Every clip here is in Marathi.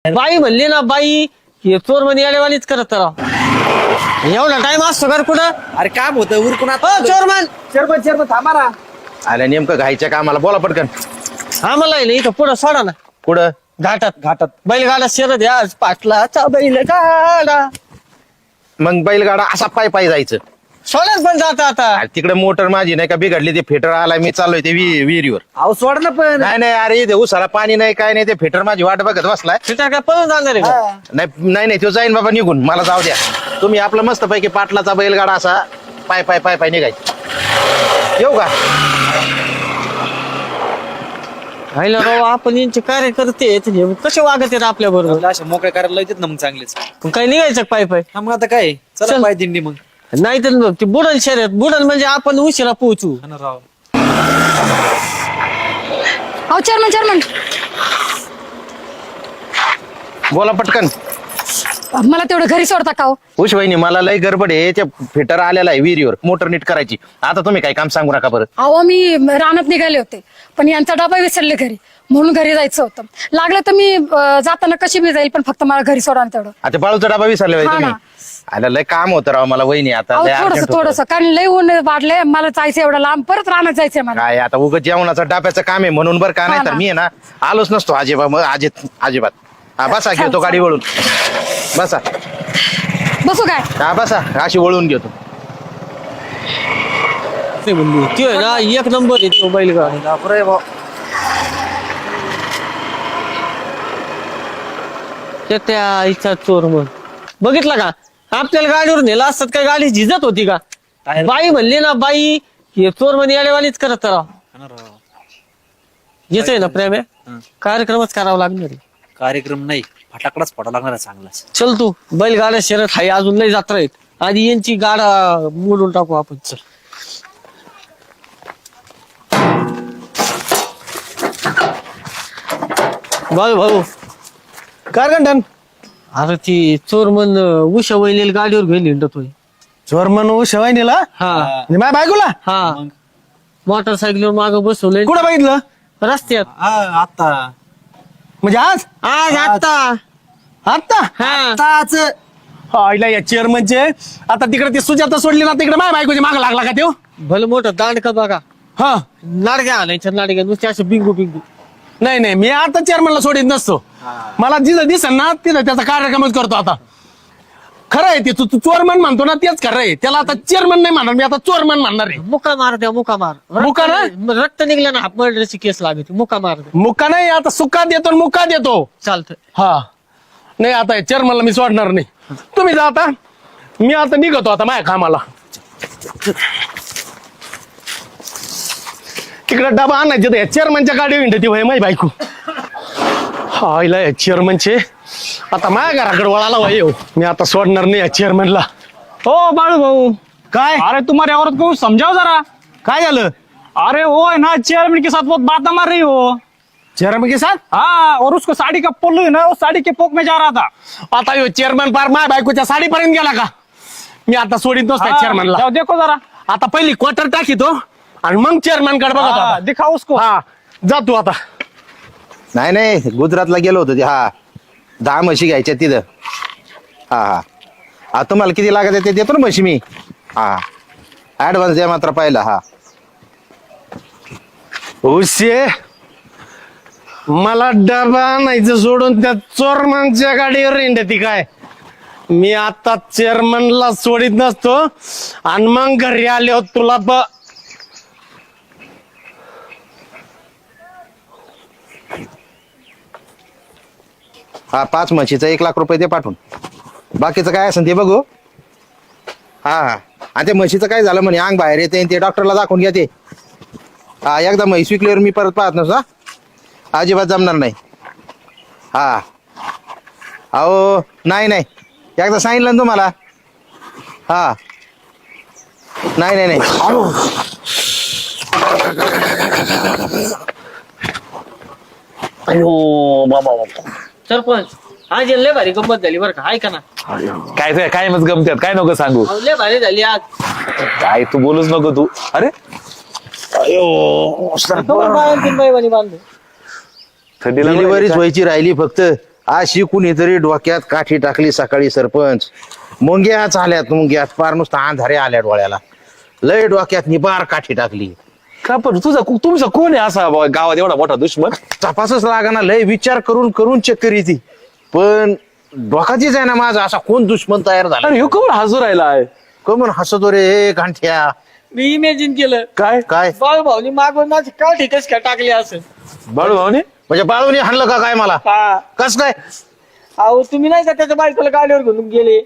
बाई म्हणली ना बाई हे चोर म्हणे येडेवानीच करत राव एवढा टाइम असतो का कुठं अरे काम होतं उरकून चोरमन चेअरमन थांबा ना. आल्या नेमकं घायच्या कामाला बोला पटकन. आम्हाला इथं पुढं सोडा ना कुठं घाटात बैलगाडा शरद या पाटलाचा बैलगाडा मग बैलगाडा असा पाय पाय जायचं. सोडत पण जाता आता अरे तिकडे मोटर माझी नाही का बिघडली ते फेटर आलाय मी चाललोय ते विहिरीवर. अहो सोड ना पण. नाही नाही अरे ते उसाला पाणी नाही काय नाही ते फेटर माझी वाट बघत बसलाय. तिथं काय पळून जाणार आहे का? नाही तो जाईन बाबा निघून मला जाऊ द्या. तुम्ही आपलं मस्त पैकी पाटलाचा बैलगाडा असा पाय पाय पाय पाय निघायचं. येऊ का राहिलं राव आपण यांचे कार्यकर्ते आहेत हे कसे वागत आहेत आपल्या बरोबर अशा मोकळ्या करायला येतात ना मग चांगलेच. काय निघायचं पाय पाय हा मग आता काय चला चल. पाय दिंडी मग. नाही तर ते बुडन शर्यत बुडन म्हणजे आपण उशिरा पोहोचू. हा ना राव. अहो चेअरमन बोला पटकन. मला तेवढं घरी सोडता का हो? उश वहिनी मला लय गडबड आहे ते फेटर आलेला आहे विहिरीवर मोटर नीट करायची. आता तुम्ही काही काम सांगू नका बरं. अहो मी रानात निघाले होते पण यांचा डबा विसरले घरी म्हणून घरी जायचं होतं. लागलं तर मी जाताना कशी बी जाईल पण फक्त मला घरी सोडा ना तेवढं. आता बाळूचा डबा विसरले हा तुम्ही. ना. आला लय काम होतं राव मला वहिनी आता अहो लय urgent होतं. थोडस कारण लय ऊन वाढलंय मला जायचं एवढं लांब परत रानात जायचंय मला. काय आता उगाच जेवणाचं डाब्याचं काम आहे म्हणून बरं का. हा नाही तर ना. मी आहे ना आलोच नसतो अजिबात. हा बसा घेतो गाडी वळून बसा. बसू काय हा बसा अशी वळून घेतो. ते म्हणली ते आहे ना एक नंबर आहे तो बैलगाडा. बापरे भाऊ. त्या आईचा चोर मग बघितला का आपल्याला गाडीवर नेला असतात काय गाडी झिजत होती का. बाई म्हणली ना बाई हे चोर म्हणे येडेवानीच करत राव हा ना राव. हेच आहे ना प्रेम आहे कार्यक्रमच करावा लागणार आहे. कार्यक्रम नाही फटाकडाच फोडा लागणार आहे चांगलाच. चल तू बैलगाडा शर्यत हाय अजून लय जत्रा आहेत आधी यांची गाडा मोडून टाकू आपण. चल भाऊ काय गंठन अरे ती चोर म्हण उषा वहिनीला गाडीवर घेऊन हिंडतोय. चोर म्हणून शेवायनीला हा माझ्या बायकोला हा मोटरसायकलवर माग बसवलंय कुठं बघितलं रस्त्यात. हा आता म्हणजे आज आज आता आता हा आईला या चेअरमनचे आता तिकडे ते सुजाता सोडली ना तिकडे माझ्या बायकोची माग लागला का त्यो. भलं मोठं दांड का बघा हा नाडग्या आणायच्या नाडग्या नुसते असे बिंगू बिंगू. नाही मी आता चेअरमनला सोडित नसतो. मला जिथं दिसन ना तिथं त्याचा कार्यक्रमच करतो आता. खरं आहे ते तू चोरमन म्हणतो ना तेच खरं आहे. त्याला आता चेअरमन नाही म्हणणार मी आता चोरमन म्हणणार आहे. मुका मार द्या मुका मार. मुका ना? रक्त निघलं ना हाफ मर्डरची केस लागते मुका मार द्या. मुक्का नाही आता सुक्का देतो आणि मुक्का देतो. चालतंय हा नाही आता चेअरमनला मी सोडणार नाही. तुम्ही जा आता मी आता निघतो आता माझ्या कामाला. तिकडे डबा आणायचे तर चेअरमनच्या गाडीवर हिंडती होय माझी बायको. हायला या चेअरमनचे आता माझ्या घराकडे वळाला वय येऊ मी आता सोडणार नाही या चेअरमनला. हो बाळू भाऊ काय अरे तुम्हारे औरत को समझाओ जरा. काय झालं अरे वो है ना चेयरमैन के साथ बहुत बातें मार रही हो. चेअरमन के साथ. हाँ और उसको साड़ी का पल्लू है ना वो साड़ी के पोक में जा रहा था. आता यो चेअरमन पार माझ्या बायकोच्या साडीपर्यंत गेला का. मी आता सोडित नसतो हाँ, चेअरमनला. जाओ देखो जरा. आता पहिली क्वार्टर टाकीतो आणि मग चेअरमन कडे बघा हाँ, दिखाओ उसको. हा जा तू आता. नाही गुजरातला गेलो होतो ते. हा 10 म्हशी घ्यायच्या तिथं. हा तुम्हाला किती लागत आहे ते देतो ना म्हशी मी. हा ऍडव्हान्स द्या मात्र पाहिला. हा उशे मला डबा आणायचं सोडून त्या चोरमनच्या गाडीवर हिंडती काय. मी आता चेअरमनला सोडित नसतो आणि मग घरी आले होत तुला हा 5 म्हशीचं 1 लाख रुपये ते पाठवून. बाकीचं काय असेल ते बघू. हा आणि ते म्हशीचं काय झालं म्हणे अंग बाहेर येते ते डॉक्टरला दाखवून घ्या ते. हा एकदा म्हैस विकल्यावर मी परत पाहत नसतो. अजिबात जमणार नाही. हा अहो नाही एकदा सांगितलं ना तुम्हाला. हा नाही सरपंच आज लय भारी गंमत झाली बरं का ऐका ना. काय मग गमत्यात काय नको सांगू. अहो, लय भारी झाली आज. काय तू बोलूच नको तू. अरे बाळांतीन बाईवानी बांधलं. थंडीला डिलिव्हरीच व्हायची राहिली फक्त. अशी कुणीतरी डोक्यात काठी टाकली सकाळी सरपंच. मुंग्याच आल्यात मुंग्यात, पार नुसता अंधारे आल्या डोळ्याला. लय डोक्यात निबार काठी टाकली. का पण तुमचा कोण आहे असा गावात एवढा मोठा दुश्मन? तपासच लागाना, लय विचार करून करून चेक करी ती, पण डोकाचीच आहे ना माझा, असा कोण दुश्मन तयार झाला. अरे ह्यो कवर हजू राहिला आहे. कमून हसतो रे गांठ्या. मी इमॅजिन केलं काय काय बाळू भाऊनी मागून माझी काठी कस काय टाकली असं. बाळू भाऊने म्हणजे बाळूने हाणलं का काय मला? हा कस काय? अहो तुम्ही नाही का त्याच्या बायकोला गाडीवर घेऊन गेले,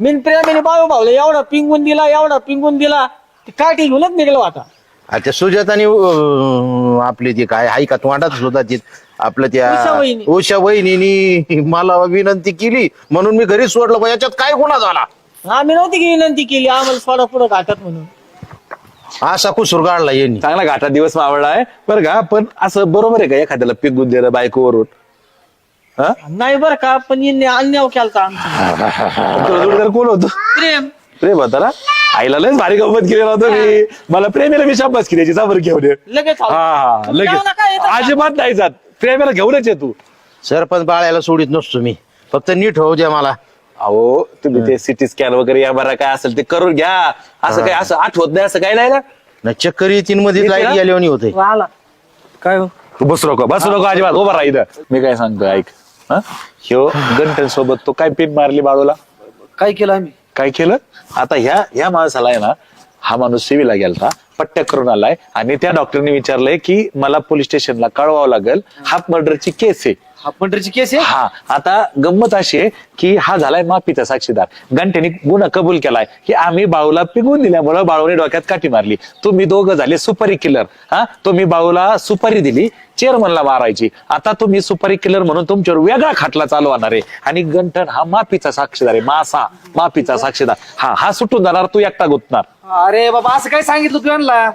मी प्रेमाने बाळू भाऊला एवढा पिंगून दिला ती काठी घेऊनच निघलो आता. अच्छा, सुजातानी आपली ती काय आई का तोंडात सुद्धा ती आपलं उषा त्या वहिनी. उषा वहिनीनी मला विनंती केली म्हणून मी घरी सोडलं. पण याच्यात काय गुन्हा झाला? आम्ही नव्हती की विनंती केली आम्हाला सोडा पुढं घाटात म्हणून. असा कुसूर काढला यांनी. चांगला घाटा दिवस मावळला आहे बरं का, पण असं बरोबर आहे का एखाद्याला पिकून दिलं बायकोवरून? हा नाही बरं का, पण यांनी अन्याय केलता आमचा. तुला जोडीदार कोण होतं? प्रेम प्रेम होता ना? आईला लयच भारी गंमत केली होतो मी. मला प्रेमीला मी शाबास केली त्याची चाबर घेऊन ये. लगेच आलो. हा तुम्ही लगेच जाऊ नका, येतात का? अजिबात नाही जात. प्रेमीला घेऊनच ये तू. सरपंच बाळायला सोडित नसतो मी, फक्त नीट होऊ द्या मला. अहो तुम्ही ते सिटी स्कॅन वगैरे या बरं काय असेल ते करून घ्या. असं काय असं आठवत नाही असं काय नाही ना? चक्कर येतील मध्ये लाईट ना? गेल्याने होते. आला काय हो? तू बसू नको अजिबात उभा राहा इथं. मी काय सांगतो ऐक, हा ह्यो गंठन सोबत तो काय पिन मारली बाळूला? काय केलं आम्ही? काय केलं? आता ह्या माणसाला आहे ना, हा माणूस सिव्हिलला गेलता, पट्ट्या करून आलाय आणि त्या डॉक्टरने विचारलंय की मला पोलीस स्टेशनला कळवावं लागेल, हाफ मर्डरची केस आहे. हाफ मर्डरची केस आहे? हा आता गंमत अशी आहे की हा झालाय माफीचा साक्षीदार. घंटेने गुन्हा कबूल केलाय की आम्ही बाळूला पिकवून दिल्यामुळे बाळूने डोक्यात काठी मारली. तुम्ही दोघं झाले सुपारी किलर. हा तुम्ही बाळूला सुपारी दिली चेअरमनला मारायची, आता तुम्ही सुपारी किलर म्हणून तुमच्यावर वेगळा खटला चालू होणार आहे. आणि गंठन हा माफीचा साक्षीदार आहे, मासा माफीचा साक्षीदार. हा सुटून जाणार, तू एकटा गुंतणार. अरे बाबा असं काय सांगितलं तू यांना?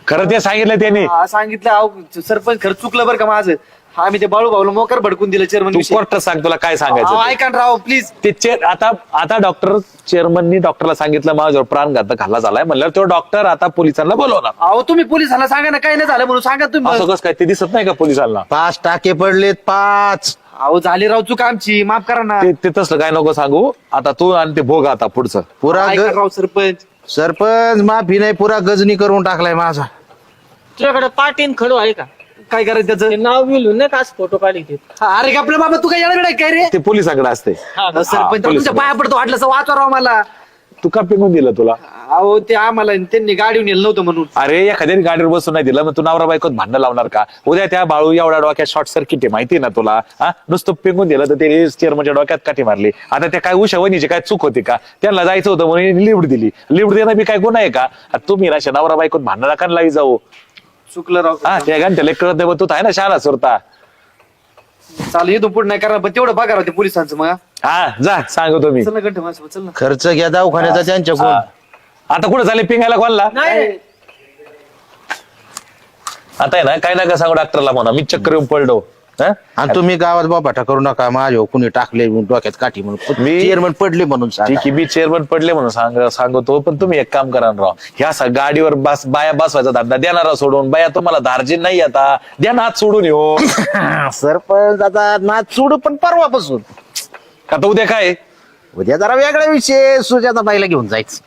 खरं ते सांगितलं त्यांनी. सांगितलं अहो सरपंच, खरं चुकलं बरं का माझं. हा मी ते बाळू भाऊला मोकर भडकून दिलं चेअरमन. तू कोर्ट सांग तुला काय सांगायचं ते. ऐका ना राव प्लीज. ते आता डॉक्टर चेअरमननी डॉक्टरला सांगितलं माझ्यावर प्राणघातक हल्ला झालाय म्हणल्यावर तो डॉक्टर आता पोलिसांना बोलवणार. अहो तुम्ही पोलिसांना सांगा ना, काही नाही झालं म्हणून सांगा तुम्ही. असं कसं काय ते दिसत नाही का पोलिसांना? 5 टाके पडलेत, 5. अहो झाली राव चूक आमची, माफ करा ना. ते तसलं काय नको सांगू. आता तू आणि ते भोग आता पुढचं. पुरा ऐका राव सरपंच. सरपंच माफी नाही, पुरा गजनी करून टाकलाय माझा. तुझ्याकडे पाटीन खडू आहे का? काय करायचं ते त्याचं? नाव बिलून नाही का आज फोटो काढले. अरे आपलं बाबा, तू काय येणार काय रे? ते पोलिसांकडे असते. सरपंच पोलिसांकडे. तुमच्या पाया पडतो, वाटलं असं वाचवा राव मला. तू का पिकून दिलं तुला? अहो ते आम्हाला त्यांनी गाडी नेलं नव्हतं म्हणून. अरे एखाद्याने गाडीवर बसून नाही दिलं मग तू नवरा बायकोत भांडण लावणार का? उद्या त्या बाळू एवढ्या डोक्यात शॉर्ट सर्किट आहे माहिती ना तुला? हा नुसतं पिंगून दिलं तर ते चेअरमनच्या डोक्यात काठी मारली. आता त्या काय उषा वहिनीची काय चूक होती का? त्यांना जायचं होतं म्हणून लिफ्ट दिली. लिफ्ट देणं बी काय गुन्हा आहे का? आता तुम्ही ना नवरा बायकोत भांडण नका लाई जाऊ. चुकलं राव. हा त्या घंट्याला कळत नाही, तू आहे ना शाळा सुरता. चालू इथून पुढे नाही करा, पण तेवढं बघा राव ते पोलिसांचं. मग हा जा सांगतो मी. चल ना गंठ माझ्यासोबत, चल ना. खर्च घ्या दवाखान्याचा त्यांच्याकडून. आता कुठं झाले पिंगायला कोणला? नाही आता आहे ना काय नका सांगू डॉक्टरला म्हणा मी चक्कर येऊन पडलो. हा? आणि तुम्ही गावात बाबाटा करू नका, माझ्या कुणी टाकले डोक्यात काठी म्हणून, मी- चेअरमन पडले म्हणून ठीक सांगा. आहे मी चेअरमन पडले म्हणून सांगतो, पण तुम्ही एक काम करा ना राव, ह्या गाडीवर बाया बसवायचा धंदा देणारा सोडून, बाया तुम्हाला धार्जिन नाही आता द्या ना हात सोडून येऊ. सरपंच आता नाच सोडू, पण परवापासून. आता उद्या काय? उद्या जरा वेगळा विषय, सुजाता बाईला घेऊन जायचं.